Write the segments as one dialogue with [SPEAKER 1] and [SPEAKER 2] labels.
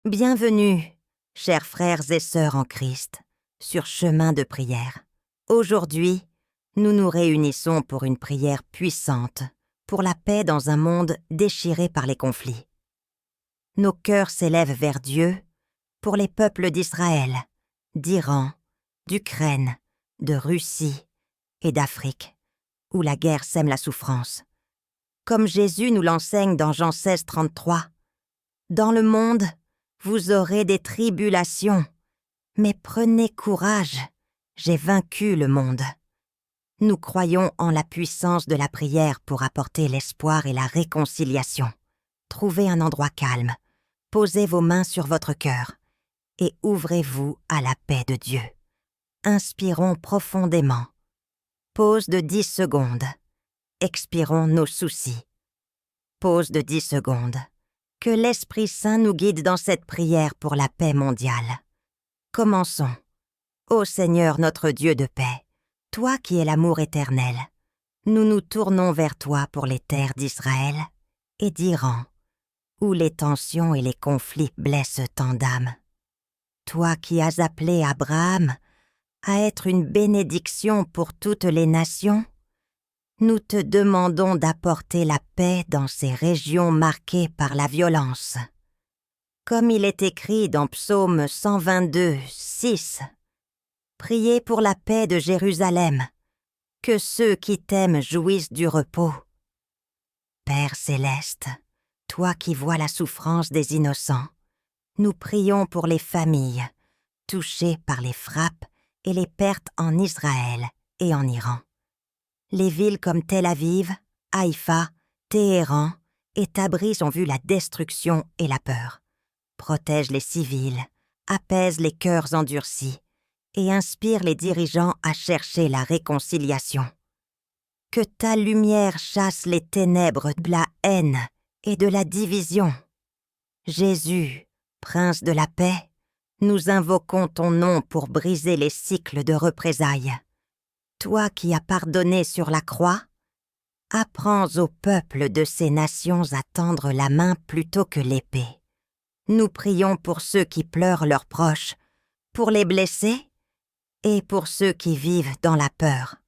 [SPEAKER 1] Bienvenue, chers frères et sœurs en Christ, sur chemin de prière. Aujourd'hui, nous nous réunissons pour une prière puissante, pour la paix dans un monde déchiré par les conflits. Nos cœurs s'élèvent vers Dieu pour les peuples d'Israël, d'Iran, d'Ukraine, de Russie et d'Afrique, où la guerre sème la souffrance. Comme Jésus nous l'enseigne dans Jean 16, 33, « Dans le monde, vous aurez des tribulations, mais prenez courage, j'ai vaincu le monde. » Nous croyons en la puissance de la prière pour apporter l'espoir et la réconciliation. Trouvez un endroit calme, posez vos mains sur votre cœur et ouvrez-vous à la paix de Dieu. Inspirons profondément. Pause de 10 secondes. Expirons nos soucis. Pause de 10 secondes. Que l'Esprit Saint nous guide dans cette prière pour la paix mondiale. Commençons. Ô Seigneur notre Dieu de paix, toi qui es l'amour éternel, nous nous tournons vers toi pour les terres d'Israël et d'Iran, où les tensions et les conflits blessent tant d'âmes. Toi qui as appelé Abraham à être une bénédiction pour toutes les nations, nous te demandons d'apporter la paix dans ces régions marquées par la violence. Comme il est écrit dans Psaume 122, 6, « Priez pour la paix de Jérusalem, que ceux qui t'aiment jouissent du repos. » Père céleste, toi qui vois la souffrance des innocents, nous prions pour les familles touchées par les frappes et les pertes en Israël et en Iran. Les villes comme Tel Aviv, Haïfa, Téhéran et Tabriz ont vu la destruction et la peur. Protège les civils, apaise les cœurs endurcis et inspire les dirigeants à chercher la réconciliation. Que ta lumière chasse les ténèbres de la haine et de la division. Jésus, Prince de la paix, nous invoquons ton nom pour briser les cycles de représailles. Toi qui as pardonné sur la croix, apprends au peuple de ces nations à tendre la main plutôt que l'épée. Nous prions pour ceux qui pleurent leurs proches, pour les blessés et pour ceux qui vivent dans la peur.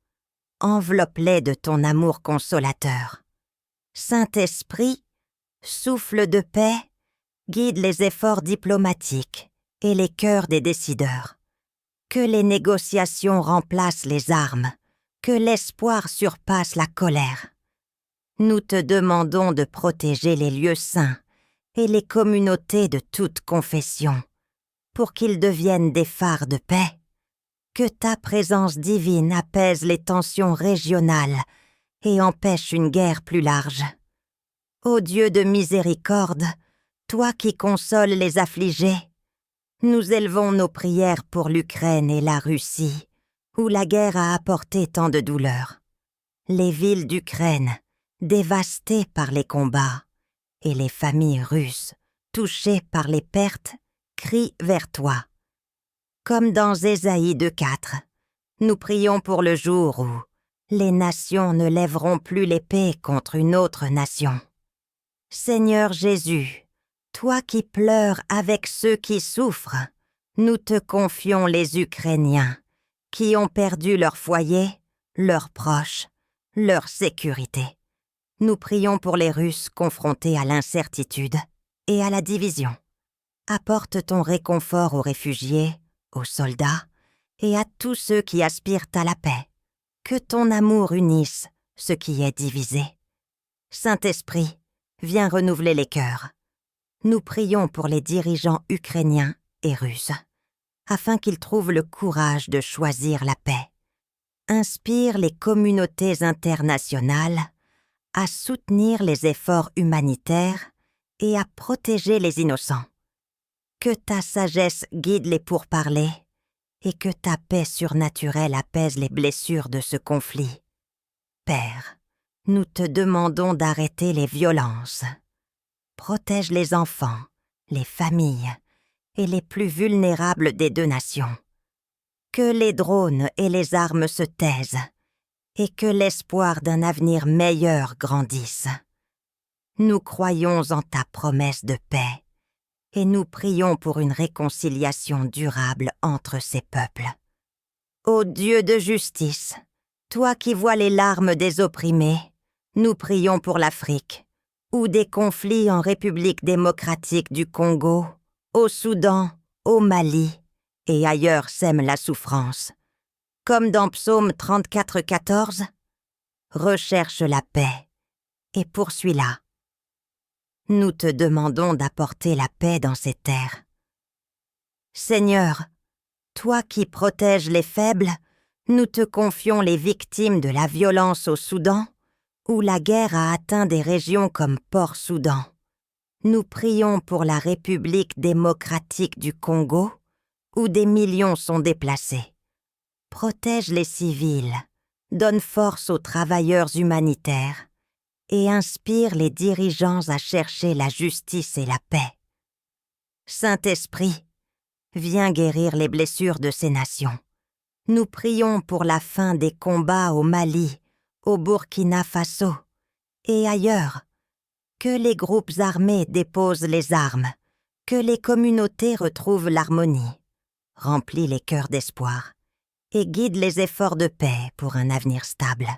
[SPEAKER 1] Enveloppe-les de ton amour consolateur. Saint-Esprit, souffle de paix, guide les efforts diplomatiques et les cœurs des décideurs. Que les négociations remplacent les armes, que l'espoir surpasse la colère. Nous te demandons de protéger les lieux saints et les communautés de toute confession, pour qu'ils deviennent des phares de paix. Que ta présence divine apaise les tensions régionales et empêche une guerre plus large. Ô Dieu de miséricorde, toi qui consoles les affligés, nous élevons nos prières pour l'Ukraine et la Russie, où la guerre a apporté tant de douleurs. Les villes d'Ukraine, dévastées par les combats, et les familles russes, touchées par les pertes, crient vers toi. Comme dans Ésaïe 2,4, nous prions pour le jour où les nations ne lèveront plus l'épée contre une autre nation. Seigneur Jésus, toi qui pleures avec ceux qui souffrent, nous te confions les Ukrainiens, qui ont perdu leur foyer, leurs proches, leur sécurité. Nous prions pour les Russes confrontés à l'incertitude et à la division. Apporte ton réconfort aux réfugiés, aux soldats et à tous ceux qui aspirent à la paix. Que ton amour unisse ce qui est divisé. Saint-Esprit, viens renouveler les cœurs. Nous prions pour les dirigeants ukrainiens et russes, afin qu'ils trouvent le courage de choisir la paix. Inspire les communautés internationales à soutenir les efforts humanitaires et à protéger les innocents. Que ta sagesse guide les pourparlers et que ta paix surnaturelle apaise les blessures de ce conflit. Père, nous te demandons d'arrêter les violences. Protège les enfants, les familles et les plus vulnérables des deux nations. Que les drones et les armes se taisent et que l'espoir d'un avenir meilleur grandisse. Nous croyons en ta promesse de paix et nous prions pour une réconciliation durable entre ces peuples. Ô Dieu de justice, toi qui vois les larmes des opprimés, nous prions pour l'Afrique, où des conflits en République démocratique du Congo, au Soudan, au Mali et ailleurs sèment la souffrance. Comme dans Psaume 34,14, recherche la paix et poursuis-la. Nous te demandons d'apporter la paix dans ces terres. Seigneur, toi qui protèges les faibles, nous te confions les victimes de la violence au Soudan, où la guerre a atteint des régions comme Port-Soudan. Nous prions pour la République démocratique du Congo, où des millions sont déplacés. Protège les civils, donne force aux travailleurs humanitaires et inspire les dirigeants à chercher la justice et la paix. Saint-Esprit, viens guérir les blessures de ces nations. Nous prions pour la fin des combats au Mali, au Burkina Faso et ailleurs. Que les groupes armés déposent les armes, que les communautés retrouvent l'harmonie. Remplis les cœurs d'espoir et guide les efforts de paix pour un avenir stable.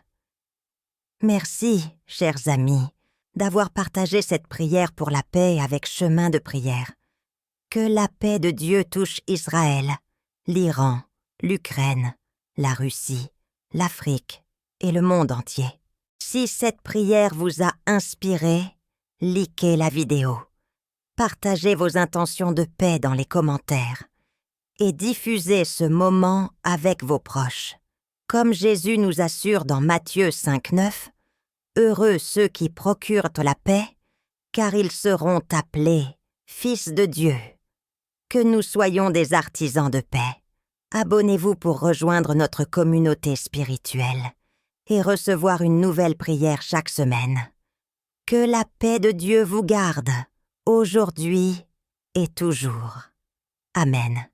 [SPEAKER 1] Merci, chers amis, d'avoir partagé cette prière pour la paix avec Chemin de prière. Que la paix de Dieu touche Israël, l'Iran, l'Ukraine, la Russie, l'Afrique et le monde entier. Si cette prière vous a inspiré, likez la vidéo. Partagez vos intentions de paix dans les commentaires et diffusez ce moment avec vos proches. Comme Jésus nous assure dans Matthieu 5,9, « Heureux ceux qui procurent la paix, car ils seront appelés fils de Dieu. » Que nous soyons des artisans de paix. Abonnez-vous pour rejoindre notre communauté spirituelle et recevoir une nouvelle prière chaque semaine. Que la paix de Dieu vous garde, aujourd'hui et toujours. Amen.